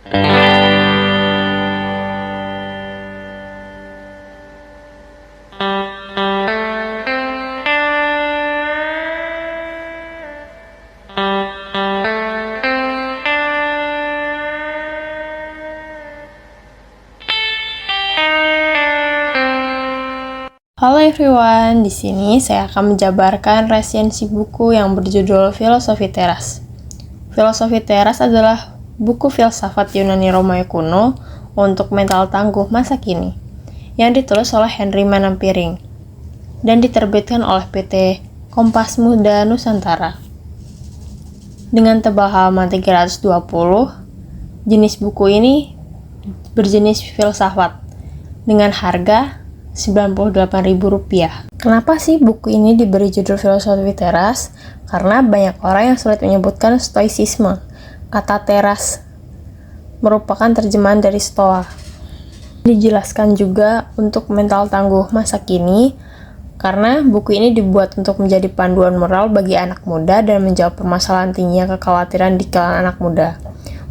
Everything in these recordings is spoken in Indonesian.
Halo everyone, di sini saya akan menjabarkan resensi buku yang berjudul Filosofi Teras. Filosofi Teras adalah buku filsafat Yunani Romawi kuno untuk mental tangguh masa kini, yang ditulis oleh Henry Manampiring dan diterbitkan oleh PT Kompas Muda Nusantara. Dengan tebal halaman 320, jenis buku ini berjenis filsafat dengan harga Rp98.000. Kenapa sih buku ini diberi judul Filosofi Teras? Karena banyak orang yang sulit menyebutkan stoicisme. Kata teras merupakan terjemahan dari stoa. Dijelaskan juga untuk mental tangguh masa kini, karena buku ini dibuat untuk menjadi panduan moral bagi anak muda dan menjawab permasalahan tingginya kekhawatiran di kalangan anak muda.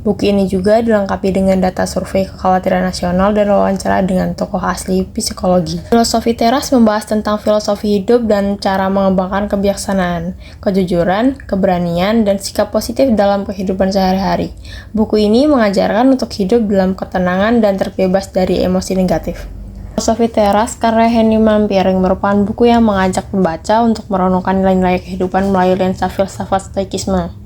Buku ini juga dilengkapi dengan data survei kekhawatiran nasional dan wawancara dengan tokoh asli psikologi. Filosofi Teras membahas tentang filosofi hidup dan cara mengembangkan kebijaksanaan, kejujuran, keberanian, dan sikap positif dalam kehidupan sehari-hari. Buku ini mengajarkan untuk hidup dalam ketenangan dan terbebas dari emosi negatif. Filosofi Teras karya Henry Manampiring merupakan buku yang mengajak pembaca untuk merenungkan nilai-nilai kehidupan melalui lensa filsafat stoikisme.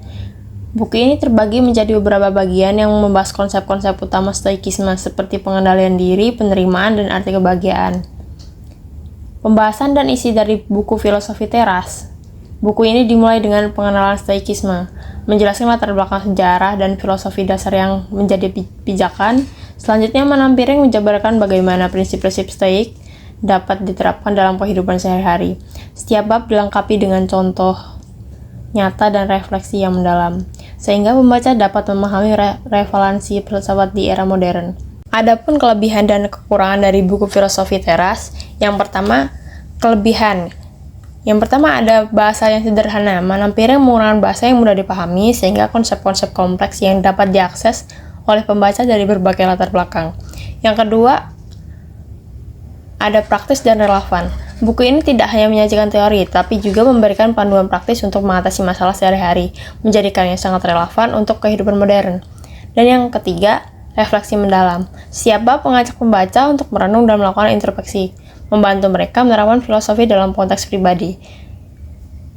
Buku ini terbagi menjadi beberapa bagian yang membahas konsep-konsep utama stoikisme seperti pengendalian diri, penerimaan, dan arti kebahagiaan. Pembahasan dan isi dari buku Filosofi Teras. Buku ini dimulai dengan pengenalan stoikisme, menjelaskan latar belakang sejarah dan filosofi dasar yang menjadi pijakan. Selanjutnya Manampiring menjabarkan bagaimana prinsip-prinsip stoik dapat diterapkan dalam kehidupan sehari-hari. Setiap bab dilengkapi dengan contoh nyata dan refleksi yang mendalam, sehingga pembaca dapat memahami relevansi filsafat di era modern. Adapun kelebihan dan kekurangan dari buku Filosofi Teras, yang pertama, kelebihan. Yang pertama ada bahasa yang sederhana. Manampiring menggunakan bahasa yang mudah dipahami, sehingga konsep-konsep kompleks yang dapat diakses oleh pembaca dari berbagai latar belakang. Yang kedua, ada praktis dan relevan. Buku ini tidak hanya menyajikan teori, tapi juga memberikan panduan praktis untuk mengatasi masalah sehari-hari, menjadikannya sangat relevan untuk kehidupan modern. Dan yang ketiga, refleksi mendalam. Setiap bab mengajak pembaca untuk merenung dan melakukan introspeksi, membantu mereka menerapkan filosofi dalam konteks pribadi.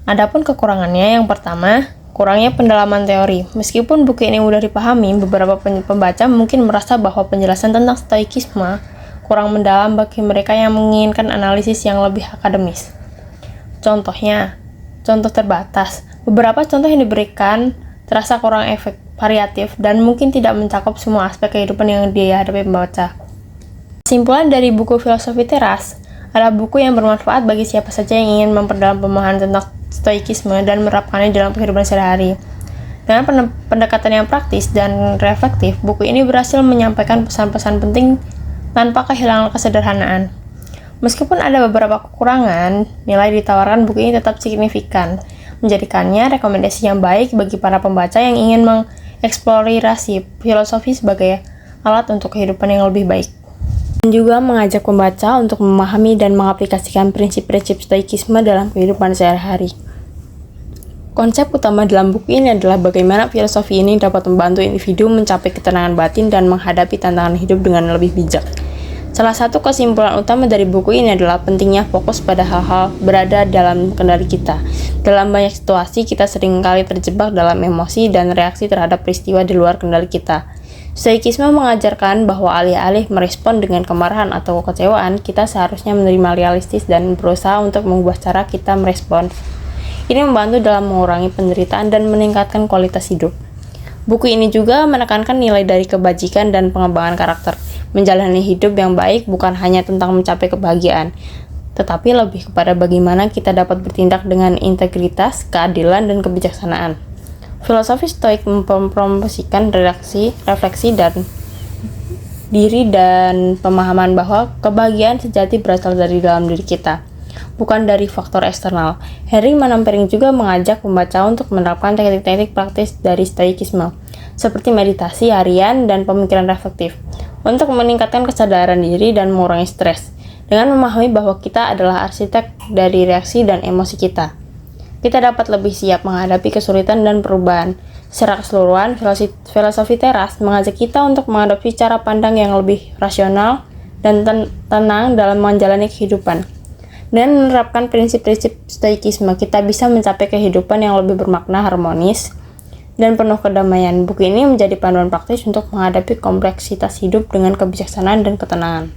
Adapun kekurangannya, yang pertama, kurangnya pendalaman teori. Meskipun buku ini mudah dipahami, beberapa pembaca mungkin merasa bahwa penjelasan tentang stoikisme kurang mendalam bagi mereka yang menginginkan analisis yang lebih akademis. Contohnya, contoh terbatas. Beberapa contoh yang diberikan terasa kurang variatif dan mungkin tidak mencakup semua aspek kehidupan yang dihadapi pembaca. Kesimpulan dari buku Filosofi Teras adalah buku yang bermanfaat bagi siapa saja yang ingin memperdalam pemahaman tentang stoikisme dan menerapkannya dalam kehidupan sehari-hari. Dengan pendekatan yang praktis dan reflektif, buku ini berhasil menyampaikan pesan-pesan penting tanpa kehilangan kesederhanaan. Meskipun ada beberapa kekurangan, nilai ditawarkan buku ini tetap signifikan, menjadikannya rekomendasi yang baik bagi para pembaca yang ingin mengeksplorasi filosofi sebagai alat untuk kehidupan yang lebih baik. Dan juga mengajak pembaca untuk memahami dan mengaplikasikan prinsip-prinsip stoikisme dalam kehidupan sehari-hari. Konsep utama dalam buku ini adalah bagaimana filosofi ini dapat membantu individu mencapai ketenangan batin dan menghadapi tantangan hidup dengan lebih bijak. Salah satu kesimpulan utama dari buku ini adalah pentingnya fokus pada hal-hal berada dalam kendali kita. Dalam banyak situasi, kita seringkali terjebak dalam emosi dan reaksi terhadap peristiwa di luar kendali kita. Stoikisme mengajarkan bahwa alih-alih merespon dengan kemarahan atau kekecewaan, kita seharusnya menerima realistis dan berusaha untuk mengubah cara kita merespon. Ini membantu dalam mengurangi penderitaan dan meningkatkan kualitas hidup. Buku ini juga menekankan nilai dari kebajikan dan pengembangan karakter. Menjalani hidup yang baik bukan hanya tentang mencapai kebahagiaan, tetapi lebih kepada bagaimana kita dapat bertindak dengan integritas, keadilan, dan kebijaksanaan. Filosofi Stoik mempromosikan refleksi dan diri dan pemahaman bahwa kebahagiaan sejati berasal dari dalam diri kita, bukan dari faktor eksternal. Henry Manampiring juga mengajak pembaca untuk menerapkan teknik-teknik praktis dari stoikisme, seperti meditasi harian dan pemikiran reflektif, untuk meningkatkan kesadaran diri dan mengurangi stres, dengan memahami bahwa kita adalah arsitek dari reaksi dan emosi kita. Kita dapat lebih siap menghadapi kesulitan dan perubahan. Secara keseluruhan, filosofi teras mengajak kita untuk mengadopsi cara pandang yang lebih rasional dan tenang dalam menjalani kehidupan. Dengan menerapkan prinsip-prinsip stoikisme, kita bisa mencapai kehidupan yang lebih bermakna, harmonis, dan penuh kedamaian. Buku ini menjadi panduan praktis untuk menghadapi kompleksitas hidup dengan kebijaksanaan dan ketenangan.